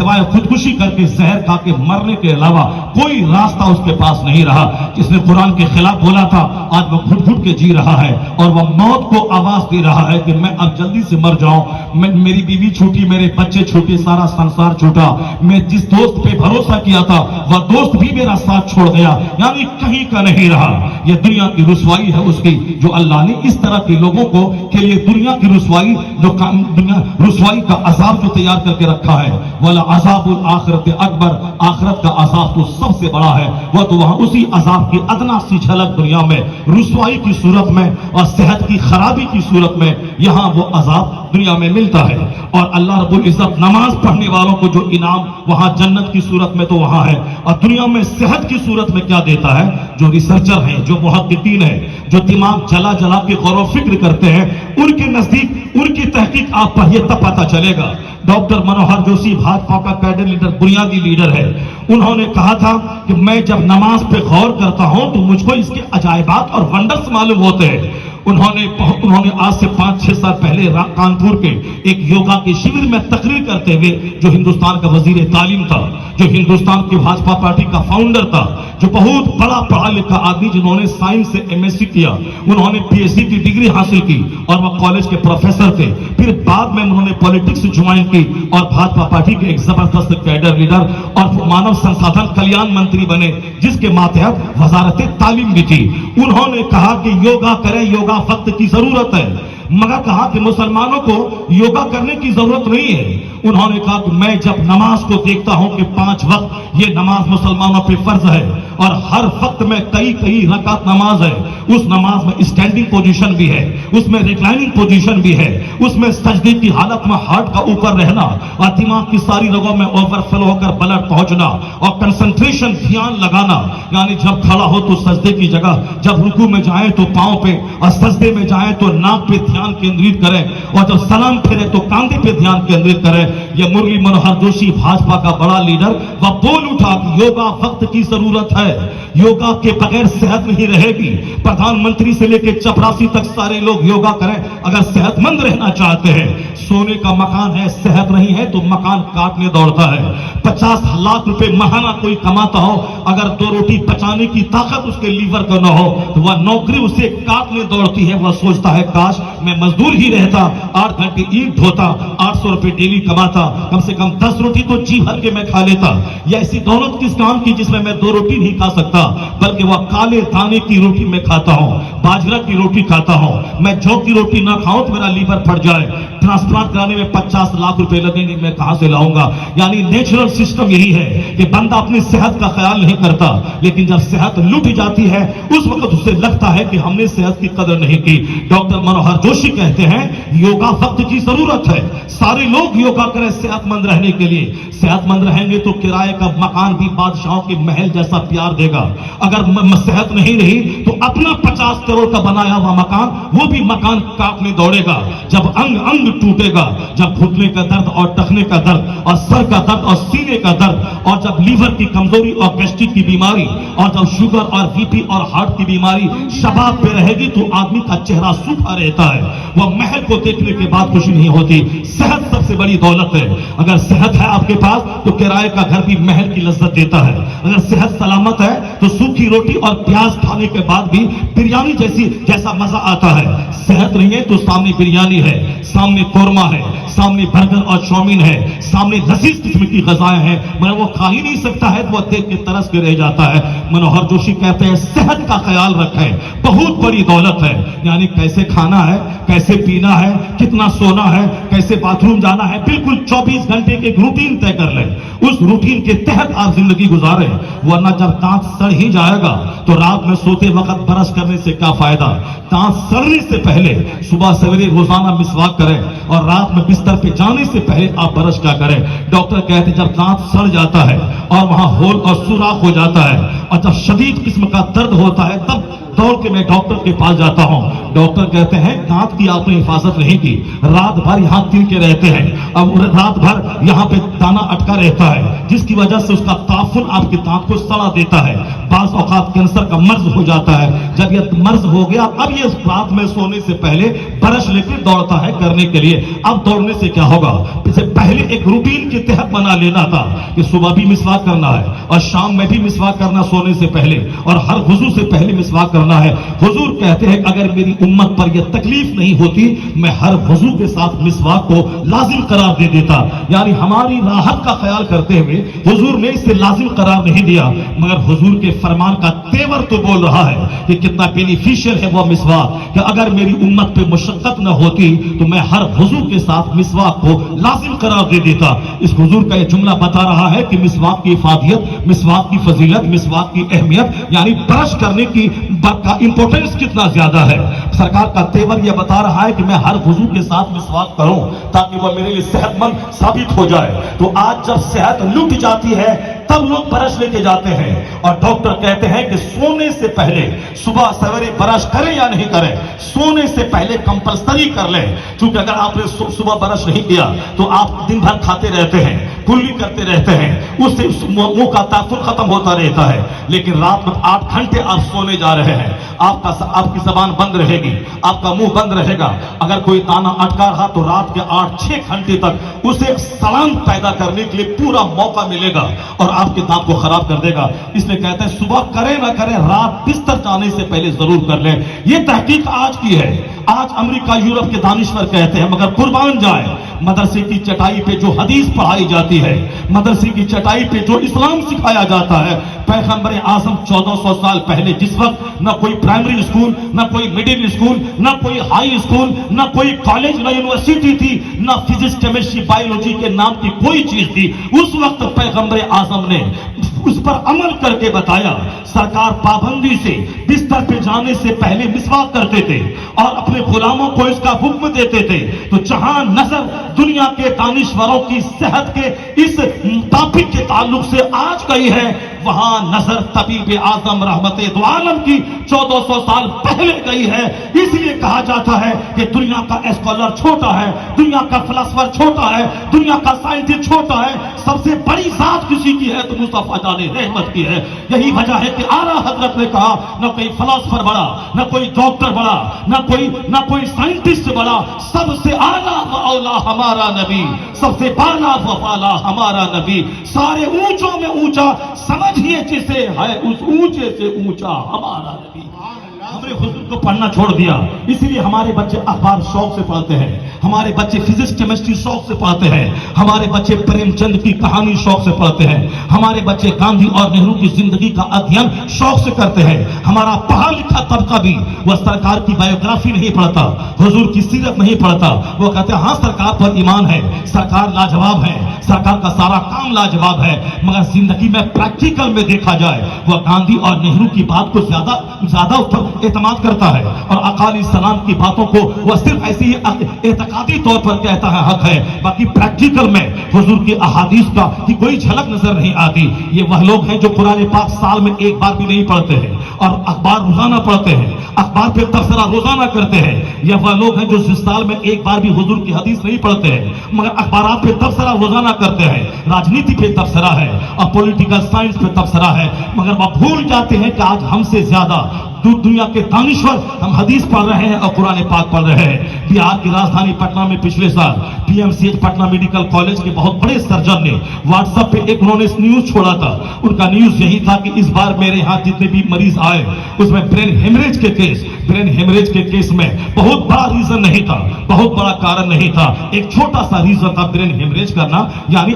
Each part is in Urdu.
سوائے خودکشی کر کے زہر کھا کے مرنے کے علاوہ کوئی راستہ اس کے پاس نہیں رہا. جس نے قرآن کے خلاف بولا تھا آج وہ گھٹ گھٹ کے جی رہا ہے اور وہ موت کو آواز دے رہا ہے کہ میں اب جلدی سے مر جاؤں. میری بیوی چھوٹی, میرے بچے چھوٹے, سارا سنسار چھوٹا. میں جس دوست پہ بھروسہ کیا تھا وہ دوست بھی میرا ساتھ چھوڑ گیا, یعنی کہیں کا نہیں رہا. یہ دنیا کی رسوائی ہے اس کی جو اللہ نے اس طرح کے لوگوں کو کے لیے دنیا کی رسوائی جو دنیا رسوائی کا عذاب جو تیار کر کے رکھا ہے. وَلَعَذَابُ الْآخِرَةِ اکبر, آخرت کا عذاب تو سب سے بڑا ہے. وہ تو وہاں اسی عذاب کی ادنا سی جھلک دنیا میں رسوائی کی صورت میں اور صحت کی خرابی کی صورت میں یہاں وہ عذاب دنیا میں ملتا ہے. اور اللہ رب العزت نماز پڑھنے والوں کو جو انعام وہاں جنت کی صورت میں تو وہاں ہے, اور دنیا میں صحت کی صورت میں کیا دیتا ہے. جو ریسرچر ہیں, جو محققین ہیں, جو دماغ جلا جلا کے غور و فکر کرتے ہیں, ان کے نزدیک ان کی تحقیق آپ پڑھیے تب پتہ چلے گا. ڈاکٹر منوہر جوشی بھاجپا کا کیڈر لیڈر, بنیادی لیڈر ہے, انہوں نے کہا تھا کہ میں جب نماز پہ غور کرتا ہوں تو مجھ کو اس کے عجائبات اور ونڈرز معلوم ہوتے ہیں. انہوں نے آج سے 5-6 سال پہلے کانپور کے ایک یوگا کے شیور میں تقریر کرتے ہوئے, جو ہندوستان کا وزیر تعلیم تھا, جو ہندوستان کی بھاجپا پارٹی کا فاؤنڈر تھا, جو بہت بڑا پڑھا لکھا آدمی جنہوں نے سائنس سے MSc کیا, انہوں نے PhD کی ڈگری حاصل کی اور وہ کالج کے پروفیسر تھے. پھر بعد میں انہوں نے پولیٹکس جوائن کی اور بھاجپا پارٹی کے ایک زبردست کیڈر لیڈر اور مانو سنسادھن کلیان منتری بنے, جس کے ماتحت وزارت تعلیم بھی تھی. انہوں نے کہا کہ یوگا کریں, یوگا وقت کی ضرورت ہے, مگر کہا کہ مسلمانوں کو یوگا کرنے کی ضرورت نہیں ہے. انہوں نے کہا کہ میں جب نماز کو دیکھتا ہوں کہ 5 وقت یہ نماز مسلمانوں پہ فرض ہے اور ہر وقت میں کئی رکعت نماز ہے, اس نماز میں اسٹینڈنگ پوزیشن بھی ہے, اس میں ریکلائننگ پوزیشن بھی ہے, اس میں سجدے کی حالت میں ہارٹ کا اوپر رہنا اور دماغ کی ساری رگوں میں اوور فلو ہو کر بلڈ پہنچنا اور کنسنٹریشن دھیان لگانا, یعنی جب کھڑا ہو تو سجدے کی جگہ, جب رکوع میں جائیں تو پاؤں پہ اور سجدے میں جائیں تو ناک پہ دھیان کیندرت کریں اور جب سلام پھیرے تو کاندھے پہ دھیان کیندرت کریں. یہ مرلی منوہر جوشی بھاجپا کا بڑا لیڈر وہ بول اٹھا کہ یوگا وقت کی ضرورت ہے, یوگا کے بغیر صحت نہیں رہے گی. پردھان منتری سے لے کے چپراسی تک سارے لوگ یوگا کریں اگر صحت مند رہنا چاہتے ہیں. سونے کا مکان ہے, صحت نہیں ہے تو مکان کاٹنے دوڑتا ہے. 50 لاکھ روپے ماہانہ کوئی کماتا ہو, اگر 2 روٹی پچانے کی طاقت اس کے لیور کو نہ ہو تو وہ نوکری اسے کاٹنے دوڑتی ہے. وہ سوچتا ہے کاش میں مزدور ہی رہتا, 8 گھنٹے اینٹ ڈھوتا, 800 روپے ڈیلی کماتا, کم سے کم 10 روٹی تو جی بھر کے میں کھا لیتا. یا ایسی دولت کس کام کی جس میں 2 روٹی نہیں کھا سکتا, بلکہ وہ کالے دانے کی روٹی میں کھاتا ہوں, باجرہ کی روٹی کھاتا ہوں. میں جو کی روٹی نہ کھاؤں تو میرا لیور پھٹ جائے, ٹرانسپلانٹ کرانے میں 50 لاکھ روپے لگیں گے, میں کہاں سے لاؤں گا. یعنی نیچرل سسٹم یہی ہے کہ بندہ اپنی صحت کا خیال نہیں کرتا, لیکن جب صحت لٹ جاتی ہے اس وقت اسے لگتا ہے کہ ہم نے صحت کی قدر نہیں کی. ڈاکٹر منوہر جوشی کہتے ہیں یوگا وقت کی ضرورت ہے, سارے لوگ یوگا کریں صحت مند رہنے کے لیے. صحت مند رہیں گے تو کرائے کا مکان بھی بادشاہوں کے محل جیسا پیار دے گا. اگر صحت نہیں رہی تو اپنا 50 کروڑ کا بنایا ہوا مکان وہ بھی مکان کاٹنے دوڑے گا. جب انگ انگ ٹوٹے گا, جب گھٹنے کا درد اور ٹخنے کا درد اور سر کا درد اور سینے کا درد اور جب لیور کی کمزوری اور گیسٹرک کی بیماری اور جب شوگر اور BP اور ہارٹ کی بیماری شباب پہ رہے گی تو آدمی کا چہرہ سوکھا رہتا ہے, وہ محل کو دیکھنے کے بعد خوشی نہیں ہوتی. صحت سب سے بڑی دولت ہے. اگر صحت ہے آپ کے پاس تو کرائے کا گھر بھی محل کی لذت دیتا ہے. اگر صحت سلامت ہے تو سوکھی روٹی اور پیاز کھانے کے بعد بھی بریانی جیسا مزہ آتا ہے. صحت نہیں ہے تو سامنے بریانی ہے, سامنے قورمہ ہے, سامنے برگر اور چاؤمین ہے, سامنے لذیذ قسم کی غذائیں ہیں, مگر وہ کھا ہی نہیں سکتا ہے تو وہ دیکھ کے ترس کے رہ جاتا ہے. منوہر جوشی کہتے ہیں صحت کا خیال رکھیں, بہت بڑی دولت ہے. یعنی کیسے کھانا ہے, کیسے پینا ہے, کتنا سونا ہے, کیسے باتھ روم جانا ہے, بالکل 24 گھنٹے کے روٹین طے کر لیں. اس روٹین کے تحت آپ زندگی گزاریں, ورنہ جب دانت سڑ ہی جائے گا تو رات میں سوتے وقت برش کرنے سے کیا فائدہ. دانت سڑنے سے پہلے صبح سویرے روزانہ مسواک کریں اور رات میں بستر پہ جانے سے پہلے آپ برش کیا کریں. ڈاکٹر کہتے ہیں جب دانت سڑ جاتا ہے اور وہاں ہول اور سوراخ ہو جاتا ہے اور جب شدید قسم کا درد ہوتا ہے تب دوڑ کے میں ڈاکٹر کے پاس جاتا ہوں. ڈاکٹر کہتے ہیں دانت کی آپ نے حفاظت نہیں کی, رات بھر یہاں تل کے رہتے ہیں, اب رات بھر یہاں پہ دانا اٹکا رہتا ہے جس کی وجہ سے اس کا تعفن آپ کے دانت کو سڑا دیتا ہے. بعض اوقات کینسر کا مرض ہو جاتا ہے. جب یہ مرض ہو گیا اب یہ رات میں سونے سے پہلے برش لے کے دوڑتا ہے کرنے کے لیے. اب دوڑنے سے کیا ہوگا؟ اسے پہلے ایک روٹین کے تحت بنا لینا تھا کہ صبح بھی مسواک کرنا ہے اور شام میں بھی مسواک کرنا سونے سے پہلے اور ہر وضو سے پہلے مسواک کرنا ہے. حضور کہتے ہیں اگر میری امت پر یہ تکلیف نہیں ہوتی میں ہر وضو کے ساتھ مسواک کو لازم قرار دے دیتا. یعنی ہماری راحت کا خیال کرتے ہوئے حضور نے اسے لازم قرار نہیں دیا، مگر حضور کے فرمان کا تیور تو بول رہا ہے کہ کتنا بینیفیشل ہے وہ مسواک، کہ اگر میری امت پہ مشقت نہ ہوتی تو میں ہر وضو کے ساتھ مسواک کو لازم قرار دے دیتا. اس حضور کا یہ جملہ بتا رہا ہے کہ مسواک کی افادیت، مسواک کی فضیلت، مسواک کی اہمیت، یعنی برش کرنے کی امپورٹنس کتنا زیادہ ہے. سرکار کا تیور یہ بتا رہا ہے کہ میں ہر وضو کے ساتھ مسواک کروں تاکہ وہ میرے لیے صحت مند ثابت ہو جائے. تو آج جب صحت لٹ جاتی ہے تب لوگ برش لے کے جاتے ہیں اور ڈاکٹر کہتے ہیں کہ سونے سے پہلے صبح سویرے برش کریں یا نہیں کریں، سونے سے پہلے کمپلسری کر لیں. کیونکہ اگر آپ نے صبح برش نہیں کیا تو آپ دن بھر کھاتے رہتے ہیں، کلی کرتے رہتے ہیں، اس سے منہ کا تاثر ختم ہوتا رہتا ہے. لیکن رات میں 8 گھنٹے آپ سونے جا رہے ہیں، آپ کی زبان بند رہے گی، آپ کا منہ بند رہے گا. اگر کوئی دانہ اٹکا رہا تو رات کے 8-6 گھنٹے تک اسے ایک سلامت پیدا کرنے کے لیے پورا موقع ملے گا اور آپ کے دانت کو خراب کر دے گا. اس لیے کہتے ہیں صبح کریں نہ کریں رات بستر جانے سے پہلے ضرور کر لیں. یہ تحقیق آج کی ہے. آج امریکہ یورپ کے دانشور کہتے ہیں مگر قربان جائے مدرسے کی چٹائی پہ جو حدیث پڑھائی جاتی ہے، مدرسے کی چٹائی پہ جو اسلام سکھایا جاتا ہے، پیغمبر اعظم 1400 سال پہلے جس وقت نہ کوئی پرائمری اسکول، نہ کوئی مڈل اسکول، نہ کوئی ہائی اسکول، نہ کوئی کالج، نہ یونیورسٹی تھی، نہ فزکس کیمسٹری بایولوجی کے نام کی کوئی چیز تھی، اس وقت پیغمبر اعظم نے اس پر عمل کر کے بتایا. سرکار پابندی سے بستر پہ جانے سے پہلے مسواک کرتے تھے اور اپنے غلاموں کو اس کا حکم دیتے تھے. تو جہاں نظر دنیا کے دانشوروں کی صحت کے اس ٹاپک کے تعلق سے آج گئی ہے، وہاں نظر طبیب اعظم رحمت دو عالم کی 1400 سال پہلے گئی ہے. اس لیے کہا جاتا ہے کہ دنیا کا اسکالر چھوٹا ہے، دنیا کا فلسفر چھوٹا ہے، دنیا کا سائنٹسٹ چھوٹا ہے، سب سے بڑی ذات کسی کی ہے تو مصطفیٰ جان رحمت کی ہے. یہی وجہ ہے کہ اعلیٰ حضرت نے کہا نہ کوئی فلسفر بڑا، نہ کوئی ڈاکٹر بڑا، نہ کوئی سائنٹسٹ بڑا، سب سے اعلیٰ و اولیٰ ہمارا نبی، سب سے بالا و بالا ہمارا نبی. سارے اونچوں میں اونچا سمجھیے جسے ہے اس اونچے سے اونچا ہمارا نبی. ہم نے حضور کو پڑھنا چھوڑ دیا، اسی لیے ہمارے بچے اخبار شوق سے پڑھتے ہیں، ہمارے بچے فزکس کیمسٹری شوق سے پڑھتے ہیں، ہمارے بچے پریم چند کی کہانی شوق سے پڑھتے ہیں، ہمارے بچے گاندھی اور نہرو کی زندگی کا ادھین شوق سے کرتے ہیں. ہمارا پڑھا لکھا طبقہ بھی وہ سرکار کی بایوگرافی نہیں پڑھتا، حضور کی سیرت نہیں پڑھتا. وہ کہتے ہیں ہاں سرکار پر ایمان ہے، سرکار لاجواب ہے، سرکار کا سارا کام لاجواب ہے، مگر زندگی میں پریکٹیکل میں دیکھا جائے وہ گاندھی اور نہرو کی بات کو زیادہ اس پر اعتماد کرتا ہے اور آقا علیہ السلام کی باتوں کو وہ صرف ایسی اعتقادی طور پر کہتا ہے حق ہے، باقی پریکٹیکل میں حضور کی احادیث کا کی کوئی جھلک نظر نہیں آتی. یہ وہ لوگ ہیں جو قرآن پاک سال میں ایک بار بھی نہیں پڑھتے ہیں اور اخبار روزانہ پڑھتے ہیں، اخبار پہ تبصرہ روزانہ کرتے ہیں. یہ وہ لوگ ہیں جو سال میں ایک بار بھی حضور کی حدیث نہیں پڑھتے ہیں مگر اخبارات پہ تبصرہ روزانہ کرتے ہیں. راجنیتی پہ تبصرہ ہے اور پولیٹیکل سائنس پہ تبصرہ ہے، مگر وہ بھول جاتے ہیں کہ آج ہم سے زیادہ دنیا کے دانشور ہم حدیث پڑھ رہے ہیں اور قرآن پاک پڑھ رہے ہیں. بہار کی راجدھانی پٹنہ میں پچھلے سال P M C H Patna medical college کے بہت بڑے سرجن نے واٹس ایپ پہ ایک انہوں نے نیوز چھوڑا تھا. ان کا نیوز یہی تھا کہ اس بار میرے ہاں جتنے بھی مریض آئے اس میں برین ہیمریج کے کیس میں بہت بڑا ریزن نہیں تھا، بہت بڑا کارن نہیں تھا، ایک چھوٹا سا ریزن تھا برین ہیمریج کرنا. یعنی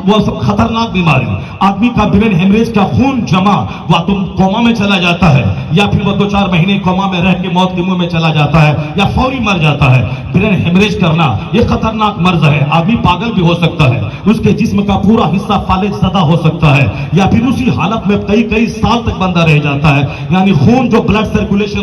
وہ سب خطرناک بیماری، آدمی کا برین ہیمریج کا خون جمع وہ تم کوما میں چلا جاتا ہے یا پھر وہ 2-4 مہینے کوما میں رہ کے موت کے منہ میں چلا جاتا ہے یا فوری مر جاتا ہے. برین ہیمریج کرنا یہ خطرناک مرض ہے، آدمی پاگل بھی ہو سکتا ہے، اس کے جسم کا پورا حصہ فالج زدہ ہو سکتا ہے یا پھر اسی حالت میں کئی سال تک بندہ رہ جاتا ہے. یعنی خون جو بلڈ سرکولیشن